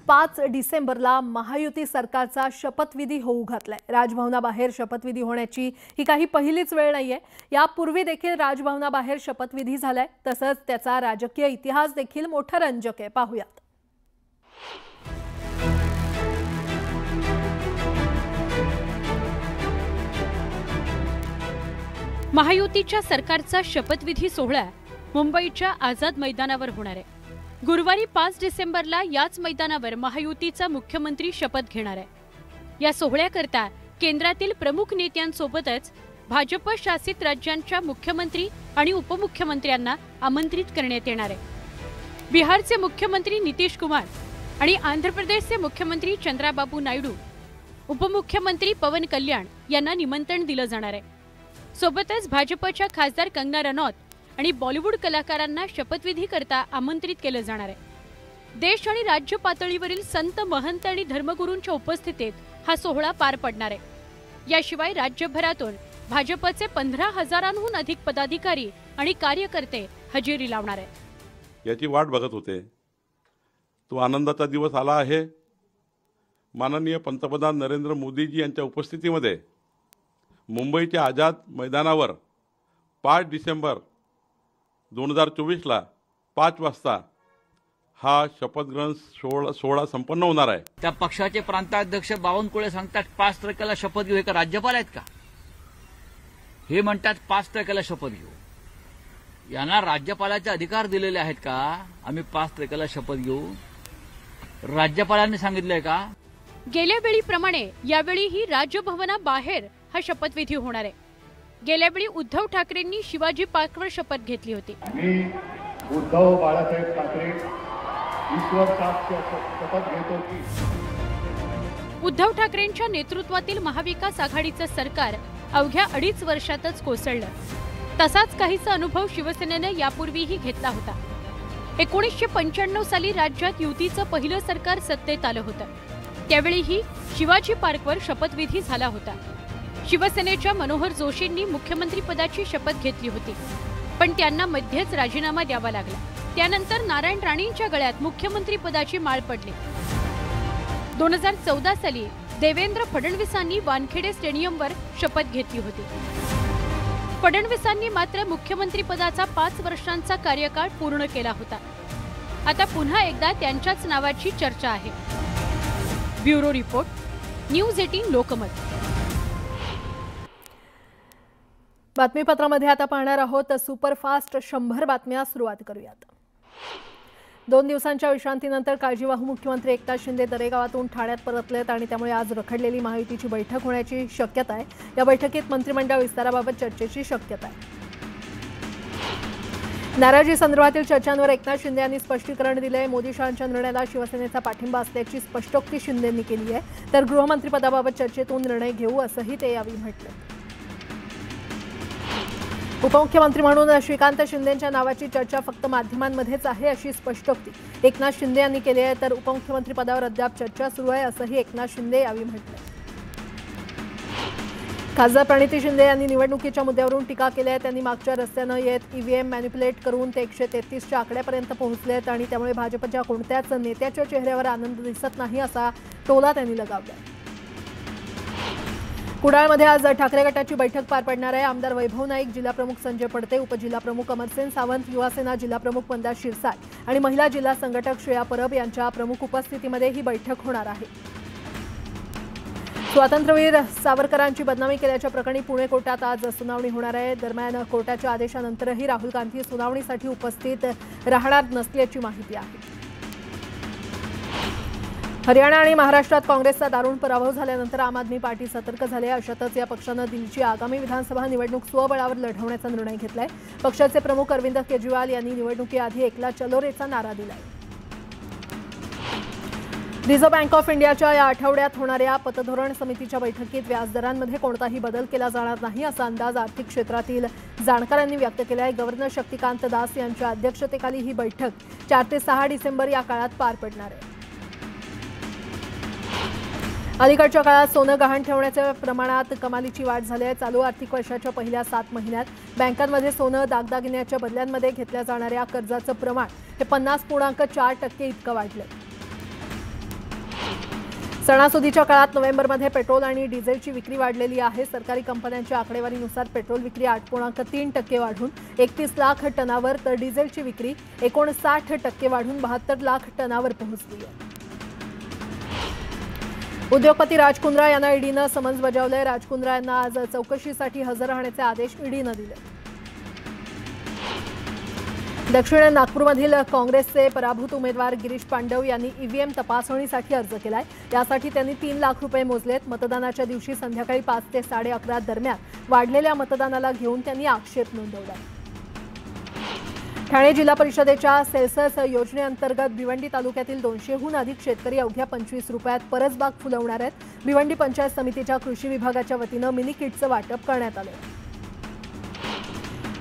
5 डिसेंबरला महायुती सरकारचा शपथविधी होऊ घातलाय। राजभवनाबाहेर शपथविधी होण्याची ही काही पहिलीच वेळ नाहीये। यापूर्वी देखील राजभवनाबाहेर शपथविधी झालाय, तसंच त्याचा राजकीय इतिहास देखील मोठा रंजक आहे। पाहूयात। महायुतीच्या सरकारचा शपथविधी सोहळा मुंबईच्या आझाद मैदानावर होणार आहे। गुरुवारी 5 डिसेंबरला याच मैदानावर महायुतीचा मुख्यमंत्री शपथ घेणार आहे। या सोहळ्याकरता केंद्रातील प्रमुख नेत्यांसोबतच भाजप शासित राज्यांच्या मुख्यमंत्री आणि उपमुख्यमंत्र्यांना आमंत्रित करण्यात येणार आहे। बिहारचे मुख्यमंत्री नितीश कुमार आणि आंध्र प्रदेशचे मुख्यमंत्री चंद्राबाबू नायडू, उपमुख्यमंत्री पवन कल्याण यांना निमंत्रण दिलं जाणार आहे। सोबतच भाजपच्या खासदार कंगना रनौत आणि बॉलिवूड कलाकारांना शपथविधी करता आमंत्रित केलं जाणार आहे। देश आणि राज्य पातळीवरील संत, महंत आणि धर्मगुरूंच्या उपस्थितीत हा सोहळा पार पडणार आहे। याशिवाय राज्यभरातून भाजपचे 15,000हून अधिक पदाधिकारी आणि कार्यकर्ते हजेरी लावणार आहेत। याची वाट बघत होते। तो आनंदाचा दिवस आला आहे। माननीय पंतप्रधान नरेंद्र मोदीजी यांच्या उपस्थितीमध्ये मुंबईच्या आझाद मैदानावर 5 डिसेंबर 2024ला 5 वाजता हा शपथग्रहण सोहळा संपन्न होणार आहे। त्या पक्षाचे प्रांताध्यक्ष बावनकुळे सांगतात 5% शपथ घेऊ। हे का राज्यपाल आहेत का? हे म्हणतात 5% शपथ घेऊ। यांना राज्यपालाचे अधिकार दिलेले आहेत का? आम्ही 5% शपथ घेऊ, राज्यपालांनी सांगितलंय का? गेल्या वेळीप्रमाणे यावेळीही राजभवनाबाहेर हा शपथविधी होणार आहे। गेल्या वेळी उद्धव ठाकरेंनी शिवाजी पार्कवर शपथ घेतली होती। मी उद्धव बाळासाहेब ठाकरे ईश्वर शपथ घेतो की उद्धव ठाकरेंच्या नेतृत्वातील महाविकास आघाडीचं सरकार अवघ्या 2.5 वर्षातच कोसळलं। तसाच काहीसा अनुभव शिवसेनेने यापूर्वीही घेतला होता। 1995 साली राज्यात युतीचं पहिलं सरकार सत्तेत आलं होतं। त्यावेळीही शिवाजी पार्कवर शपथविधी झाला होता। शिवसेनेच्या मनोहर जोशींनी मुख्यमंत्रीपदाची शपथ घेतली होती, पण त्यांना मध्येच राजीनामा द्यावा लागला। त्यानंतर नारायण राणेंच्या गळ्यात मुख्यमंत्रीपदाची माळ पडली। 2014 साली देवेंद्र फडणवीसांनी वानखेडे स्टेडियमवर शपथ घेतली होती। फडणवीसांनी मात्र मुख्यमंत्रीपदाचा 5 वर्षांचा कार्यकाळ पूर्ण केला होता। आता पुन्हा एकदा त्यांच्याच नावाची चर्चा आहे। Bureau report, news 18 Lokmat. बातमीपत्रामध्ये आता पाहणार आहोत सुपरफास्ट 100 बातम्या। सुरुवात करूयात। 2 दिवसांच्या विश्रांतीनंतर काळजीवाहू मुख्यमंत्री एकनाथ शिंदे दरेगावातून ठाण्यात परतलेत आणि त्यामुळे आज रखडलेली महायुतीची बैठक होण्याची शक्यता आहे। या बैठकीत मंत्रिमंडळ विस्ताराबाबत चर्चेची शक्यता आहे। नाराजी संदर्भातील चर्चांवर एकनाथ शिंदे यांनी स्पष्टीकरण दिले। मोदी शहांच्या निर्णयाला शिवसेनेचा पाठिंबा असल्याची स्पष्टोक्ती शिंदेंनी केली आहे। तर गृहमंत्रीपदाबाबत चर्चेतून निर्णय घेऊ असंही ते यावेळी म्हटले। उपमुख्यमंत्री म्हणून श्रीकांत शिंदेंच्या नावाची चर्चा फक्त माध्यमांमध्येच आहे अशी स्पष्टोक्ती एकनाथ शिंदे यांनी केली आहे। तर उपमुख्यमंत्री पदावर अद्याप चर्चा सुरू आहे असंही एकनाथ शिंदे यावेळी म्हटले। खासदार प्रणिती शिंदे यांनी निवडणुकीच्या मुद्द्यावरून टीका केली आहे। त्यांनी मागच्या रस्त्यानं येत ईव्हीएम मॅनिप्युलेट करून ते 133च्या आकड्यापर्यंत पोहोचलेत आणि त्यामुळे भाजपच्या कोणत्याच नेत्याच्या चेहऱ्यावर आनंद दिसत नाही असा टोला त्यांनी लगावला। कुडाळमध्ये आज ठाकरे गटाची बैठक पार पडणार आहे। आमदार वैभव नाईक, जिल्हाप्रमुख संजय पडते, उपजिल्हाप्रमुख अमरसेन सावंत, युवासेना जिल्हाप्रमुख मंदार शिरसाट आणि महिला जिल्हा संघटक श्रेया परब यांच्या प्रमुख उपस्थितीमध्ये ही बैठक होणार आहे। स्वातंत्र्यवीर सावरकरांची बदनामी केल्याच्या प्रकरणी पुणे कोर्टात आज सुनावणी होणार आहे। दरम्यान कोर्टाच्या आदेशानंतरही राहुल गांधी सुनावणीसाठी उपस्थित राहणार नसल्याची माहिती आहे। हरियाणा आणि महाराष्ट्रात काँग्रेसचा दारुण पराभव झाल्यानंतर आम आदमी पार्टी सतर्क झाली आहे। अशातच या पक्षानं दिल्लीची आगामी विधानसभा निवडणूक स्वबळावर लढवण्याचा निर्णय घेतलाय। पक्षाचे प्रमुख अरविंद केजरीवाल यांनी निवडणुकीआधी एकला चलो रेचा नारा दिलाय। रिझर्व्ह बँक ऑफ इंडियाच्या या आठवड्यात होणाऱ्या पतधोरण समितीच्या बैठकीत व्याजदरांमध्ये कोणताही बदल केला जाणार नाही असा अंदाज आर्थिक क्षेत्रातील जाणकारांनी व्यक्त केला आहे। गव्हर्नर शक्तिकांत दास यांच्या अध्यक्षतेखाली ही बैठक 4 ते 6 डिसेंबर या काळात पार पडणार आहे। अलीकडच्या काळात सोनं गहाण ठेवण्याच्या प्रमाणात कमालीची वाढ झाली आहे। चालू आर्थिक वर्षाच्या पहिल्या 7 महिन्यात बँकांमध्ये सोनं दागदागिन्याच्या बदल्यांमध्ये घेतल्या जाणाऱ्या कर्जाचं प्रमाण हे 50.4% इतकं वाढलं। सणासुदीच्या काळात नोव्हेंबरमध्ये पेट्रोल आणि डिझेलची विक्री वाढलेली आहे. सरकारी कंपन्यांच्या आकडेवारीनुसार पेट्रोल विक्री 8.3% वाढून 31 लाख टनावर, तर डिझेलची विक्री 59% वाढून 72 लाख टनावर पोहोचली आहे. उद्योगपती राज कुंद्रा यांना ईडीनं समन्स बजावलंय. राज कुंद्रा यांना आज चौकशीसाठी हजर राहण्याचे आदेश ईडीनं दिले. दक्षिण नागपूरमधील काँग्रेसचे पराभूत उमेदवार गिरीश पांडव यांनी ईव्हीएम तपासणीसाठी अर्ज केलाय. यासाठी त्यांनी 3 लाख रुपये मोजलेत. मतदानाच्या दिवशी संध्याकाळी 5 ते 11:30 दरम्यान वाढलेल्या मतदानाला घेऊन त्यांनी आक्षेप नोंदवला. ठाणे जिल्हा परिषदेच्या सेल्सस योजनेअंतर्गत भिवंडी तालुक्यातील 200हून अधिक शेतकरी अवघ्या 25 रुपयात परसबाग फुलवणार आहेत. भिवंडी पंचायत समितीच्या कृषी विभागाच्या वतीनं मिनी किटचं वाटप करण्यात आलं.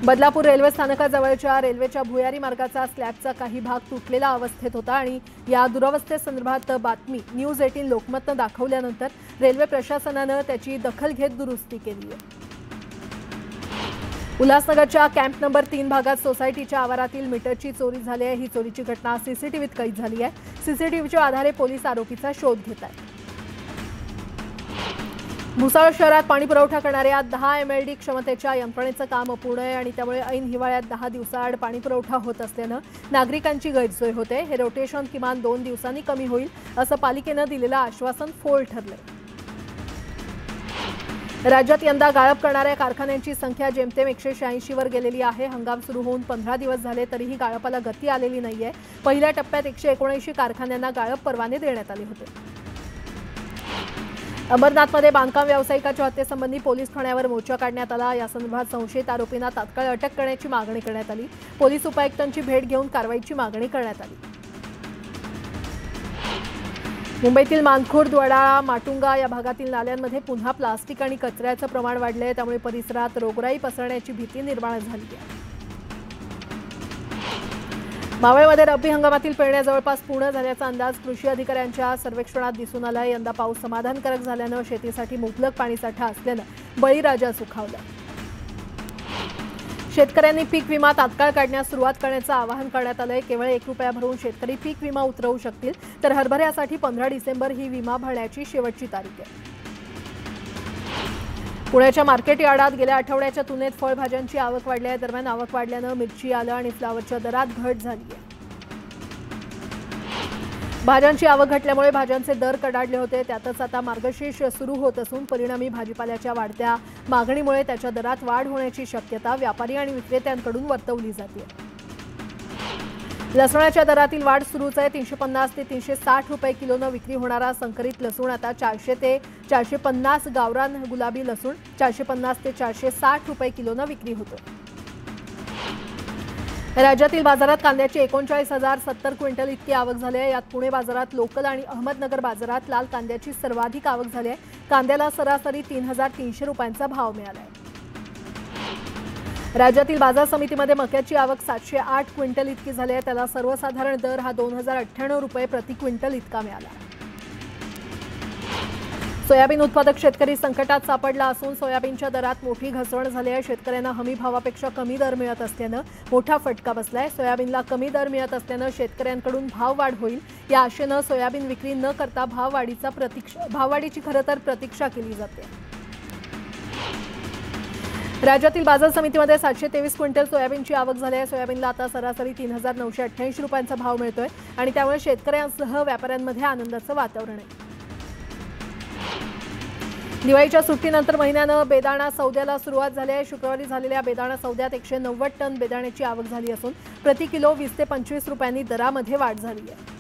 बदलापूर रेल्वे स्थानकाजवळच्या रेल्वेच्या भुयारी मार्गाचा स्लॅबचा काही भाग तुटलेला अवस्थेत होता आणि या दुरवस्थेसंदर्भात बातमी न्यूज 18 लोकमतनं दाखवल्यानंतर रेल्वे प्रशासनानं त्याची दखल घेत दुरुस्ती केली आहे. उल्हासनगरच्या कॅम्प नंबर 3 भागात सोसायटीच्या आवारातील मीटरची चोरी झाली आहे. ही चोरीची घटना सीसीटीव्हीत कैद झाली आहे. सीसीटीव्हीच्या आधारे पोलीस आरोपीचा शोध घेत आहेत. भुसावळ शहरात पाणी पुरवठा करणाऱ्या 10 MLD क्षमतेच्या यंत्रणेचं काम अपूर्ण आहे आणि त्यामुळे ऐन हिवाळ्यात 10 दिवसाआड पाणी पुरवठा होत असल्यानं नागरिकांची गैरसोय होते. हे रोटेशन किमान 2 दिवसांनी कमी होईल असं पालिकेनं दिलेलं आश्वासन फोल ठरलंय. राज्यात यंदा गाळप करणाऱ्या कारखान्यांची संख्या जेमतेम 186 वर गेलेली आहे. हंगाम सुरू होऊन 15 दिवस झाले तरीही गाळपाला गती आलेली नाहीये. पहिल्या टप्प्यात 179 कारखान्यांना गाळप परवाने देण्यात आले होते. अंबरनाथमध्ये बांधकाम व्यावसायिकाच्या हत्येसंबंधी पोलीस ठाण्यावर मोर्चा काढण्यात आला. या संदर्भात संशयित आरोपींना तात्काळ अटक करण्याची मागणी करण्यात आली. पोलीस उपायुक्तांची भेट घेऊन कारवाईची मागणी करण्यात आली. मुंबईतील मानखुर्द, वडाळा, माटुंगा या भागातील नाल्यांमध्ये पुन्हा प्लास्टिक आणि कचऱ्याचं प्रमाण वाढलंय. त्यामुळे परिसरात रोगराई पसरण्याची भीती निर्माण झाली आहे. मावळमध्ये रब्बी हंगामातील पेरण्या जवळपास पूर्ण झाल्याचा अंदाज कृषी अधिकाऱ्यांच्या सर्वेक्षणात दिसून आला. यंदा पाऊस समाधानकारक झाल्यानं शेतीसाठी मुबलक पाणीसाठा असल्यानं बळीराजा सुखावला. शेतकऱ्यांनी पीक विमा तात्काळ काढण्यास सुरुवात करण्याचं आवाहन करण्यात आलंय. केवळ 1 रुपया भरून शेतकरी पीक विमा उतरवू शकतील, तर हरभऱ्यासाठी 15 डिसेंबर ही विमा भरण्याची शेवटची तारीख आहे. पुण्याच्या मार्केट यार्डात गेल्या आठवड्याच्या तुलनेत फळभाज्यांची आवक वाढली आहे. दरम्यान आवक वाढल्यानं मिरची, आलं आणि फ्लावरच्या दरात घट झाली आहे. भाज्यांची आवक घटल्यामुळे भाज्यांचे दर कडाडले होते. त्यातच आता मार्गशीर्ष सुरू होत असून परिणामी भाजीपाल्याच्या वाढत्या मागणीमुळे त्याच्या दरात वाढ होण्याची शक्यता व्यापारी आणि विक्रेत्यांकडून वर्तवली जाते. लसणाच्या दरातील वाढ सुरूच आहे. 350 ते 360 रुपये किलोनं विक्री होणारा संकरित लसूण आता 400 ते 450, गावरान गुलाबी लसूण 450 ते 460 रुपये किलोनं विक्री होतो. राज्यातील बाजारात कांद्याची 39,070 क्विंटल इतकी आवक झाली आहे. यात पुणे बाजारात लोकल आणि अहमदनगर बाजारात लाल कांद्याची सर्वाधिक आवक झाली आहे. कांद्याला सरासरी 3,300 रुपयांचा भाव मिळाला आहे. राज्यातील बाजार समितीमध्ये मक्याची आवक 708 क्विंटल इतकी झाली आहे. त्याला सर्वसाधारण दर हा 2,098 रुपये प्रति क्विंटल इतका मिळाला. सोयाबीन उत्पादक शेतकरी संकटात सापडला असून सोयाबीनच्या दरात मोठी घसरण झाली आहे. शेतकऱ्यांना हमी भावापेक्षा कमी दर मिळत असल्यानं मोठा फटका बसलाय. सोयाबीनला कमी दर मिळत असल्यानं शेतकऱ्यांकडून भाववाढ होईल या आशेनं सोयाबीन विक्री न करता भाववाढीची खरं तर प्रतीक्षा केली जाते. राज्यातील बाजार समितीमध्ये 723 क्विंटल सोयाबीनची आवक झाली आहे. सोयाबीनला आता सरासरी 3,988 रुपयांचा भाव मिळतोय आणि त्यामुळे शेतकऱ्यांसह व्यापाऱ्यांमध्ये आनंदाचं वातावरण आहे. दिवाळीच्या सुट्टीनंतर महिन्यानं बेदाणा सौद्याला सुरुवात झाली आहे. शुक्रवारी झालेल्या बेदाणा सौद्यात 190 टन बेदाण्याची आवक झाली असून प्रति किलो 20 ते 25 रुपयांनी दरामध्ये वाढ झाली आहे.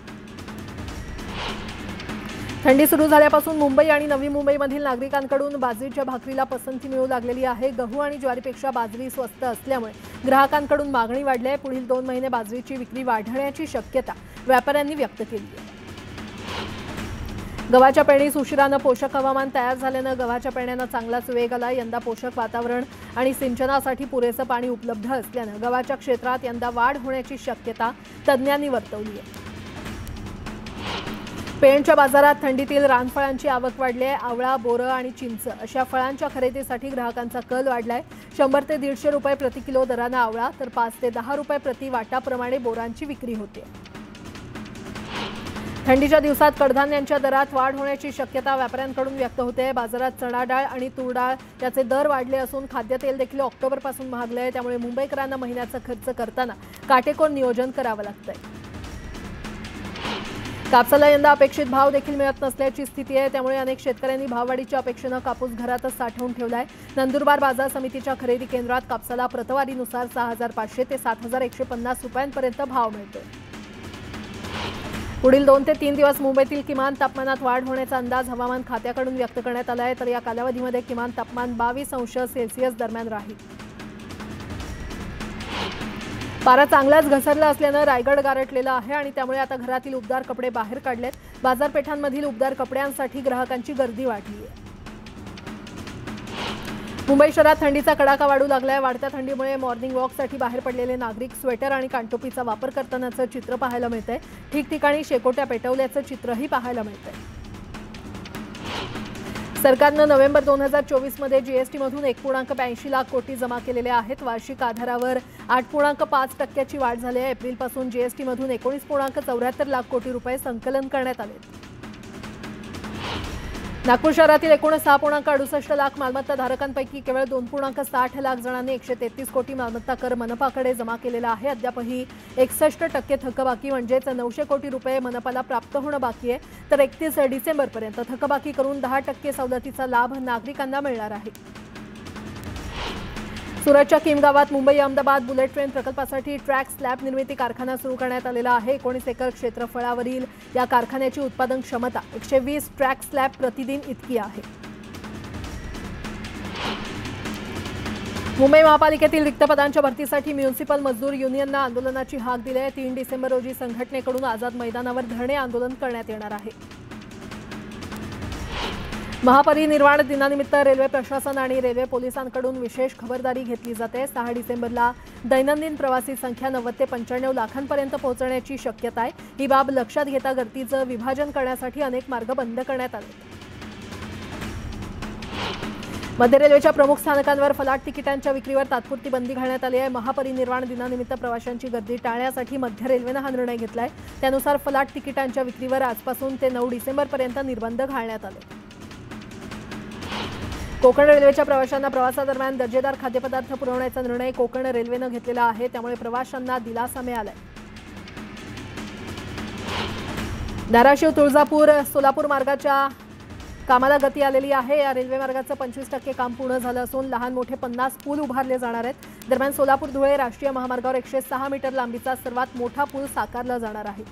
थंडी सुरू झाल्यापासून मुंबई आणि नवी मुंबईमधील नागरिकांकडून बाजरीच्या भाकरीला पसंती मिळू लागलेली आहे. गहू आणि ज्वारीपेक्षा बाजरी स्वस्त असल्यामुळे ग्राहकांकडून मागणी वाढली आहे. पुढील 2 महिने बाजरीची विक्री वाढण्याची शक्यता व्यापाऱ्यांनी व्यक्त केली आहे. गव्हाच्या पेरणीस उशिरानं पोषक हवामान तयार झाल्यानं गव्हाच्या पेरण्यांना चांगलाच वेग आला. यंदा पोषक वातावरण आणि सिंचनासाठी पुरेसं पाणी उपलब्ध असल्यानं गव्हाच्या क्षेत्रात यंदा वाढ होण्याची शक्यता तज्ज्ञांनी वर्तवली आहे. पेणच्या बाजारात थंडीतील रानफळांची आवक वाढली आहे. आवळा, बोरं आणि चिंच अशा फळांच्या खरेदीसाठी ग्राहकांचा कल वाढलाय. 100 ते 150 रुपये प्रति किलो दरानं आवळा तर 5 ते 10 रुपये प्रति वाटाप्रमाणे बोरांची विक्री होते. थंडीच्या दिवसात कडधान्यांच्या दरात वाढ होण्याची शक्यता व्यापाऱ्यांकडून व्यक्त होते। बाजारात चणा डाळ आणि तूर डाळ याचे दर वाढले असून खाद्यतेल देखील ऑक्टोबरपासून महागले आहे। त्यामुळे मुंबईकरांना महिन्याचा खर्च करताना काटेकोर नियोजन करावं लागतंय। कापसाला यंदा अपेक्षित भाव देखील मिळत नसल्याची स्थिती आहे। त्यामुळे अनेक शेतकऱ्यांनी भाववाढीच्या अपेक्षेने कापूस घरातच साठवून ठेवलाय। नंदुरबार बाजार समितीच्या खरेदी केंद्रात कापसाला प्रतवारीनुसार 6,500 ते 7,150 रुपयांपर्यंत भाव मिळतो। पुढील 2 ते 3 दिवस मुंबईतील किमान तापमानात वाढ होण्याचा अंदाज हवामान खात्याकडून व्यक्त करण्यात आला आहे। तर या कालावधीमध्ये किमान तापमान 22 अंश सेल्सिअस दरम्यान राहील। पारा चांगलाच घसरला असल्यानं रायगड गारठलेला आहे आणि त्यामुळे आता घरातील उबदार कपडे बाहेर काढलेत। बाजारपेठांमधील उबदार कपड्यांसाठी ग्राहकांची गर्दी वाढली आहे। मुंबई शहरात थंडीचा कडाका वाढू लागलाय। वाढत्या थंडीमुळे मॉर्निंग वॉकसाठी बाहेर पडलेले नागरिक स्वेटर आणि कानटोपीचा वापर करतानाचं चित्र पाहायला मिळतंय। ठिकठिकाणी शेकोट्या पेटवल्याचं चित्रही पाहायला मिळतंय। सरकारनं नोव्हेंबर 2024 मध्ये जीएसटीमधून 1.82 लाख कोटी जमा केलेले आहेत। वार्षिक आधारावर 8.5% वाढ झाली आहे। एप्रिलपासून जीएसटीमधून 19.74 लाख कोटी रुपये संकलन करण्यात आले। नागपूर शहरातील एकूण 6.68 लाख मालमत्ता धारकांपैकी केवळ 2.60 लाख जणांनी 133 कोटी मालमत्ता कर मनपाकडे जमा केलेला आहे। अद्यापही 61% थकबाकी म्हणजेच 900 कोटी रुपये मनपाला प्राप्त होणं बाकी आहे। तर 31 डिसेंबरपर्यंत थकबाकी करून 10% सवलतीचा लाभ नागरिकांना मिळणार आहे। सुरतच्या किम गावात मुंबई अहमदाबाद बुलेट ट्रेन प्रकल्पासाठी ट्रॅक स्लॅब निर्मिती कारखाना सुरू करण्यात आलेला आहे। 19 एकर क्षेत्रफळावरील या कारखान्याची उत्पादन क्षमता 120 ट्रॅक स्लॅब प्रतिदिन इतकी आहे। मुंबई महापालिकेतील रिक्त पदांच्या भरतीसाठी म्युनिसिपल मजदूर युनियननं आंदोलनाची हाक दिली आहे। 3 डिसेंबर रोजी संघटनेकडून आझाद मैदानावर धरणे आंदोलन करण्यात येणार आहे। महापरिनिर्वाण दिनानिमित्त रेल्वे प्रशासन आणि रेल्वे पोलिसांकडून विशेष खबरदारी घेतली जाते। 6 डिसेंबरला दैनंदिन प्रवासी संख्या 90 ते 95 लाखांपर्यंत पोहोचण्याची शक्यता आहे। ही बाब लक्षात घेता गर्दीचं विभाजन करण्यासाठी अनेक मार्ग बंद करण्यात आले। मध्य रेल्वेच्या प्रमुख स्थानकांवर फलाट तिकिटांच्या विक्रीवर तात्पुरती बंदी घालण्यात आली आहे। महापरिनिर्वाण दिनानिमित्त प्रवाशांची गर्दी टाळण्यासाठी मध्य रेल्वेनं हा निर्णय घेतलाय। त्यानुसार फलाट तिकिटांच्या विक्रीवर आजपासून ते 9 डिसेंबरपर्यंत निर्बंध घालण्यात आले। कोकण रेल्वेच्या प्रवाशांना प्रवासादरम्यान दर्जेदार खाद्यपदार्थ पुरवण्याचा निर्णय कोकण रेल्वेनं घेतलेला आहे। त्यामुळे प्रवाशांना दिलासा मिळालाय। धाराशिव तुळजापूर सोलापूर मार्गाच्या कामाला गती आलेली आहे। या रेल्वे मार्गाचं 25% काम पूर्ण झालं असून लहान मोठे 50 पूल उभारले जाणार आहेत। दरम्यान सोलापूर धुळे राष्ट्रीय महामार्गावर 106 मीटर लांबीचा सर्वात मोठा पूल साकारला जाणार आहे।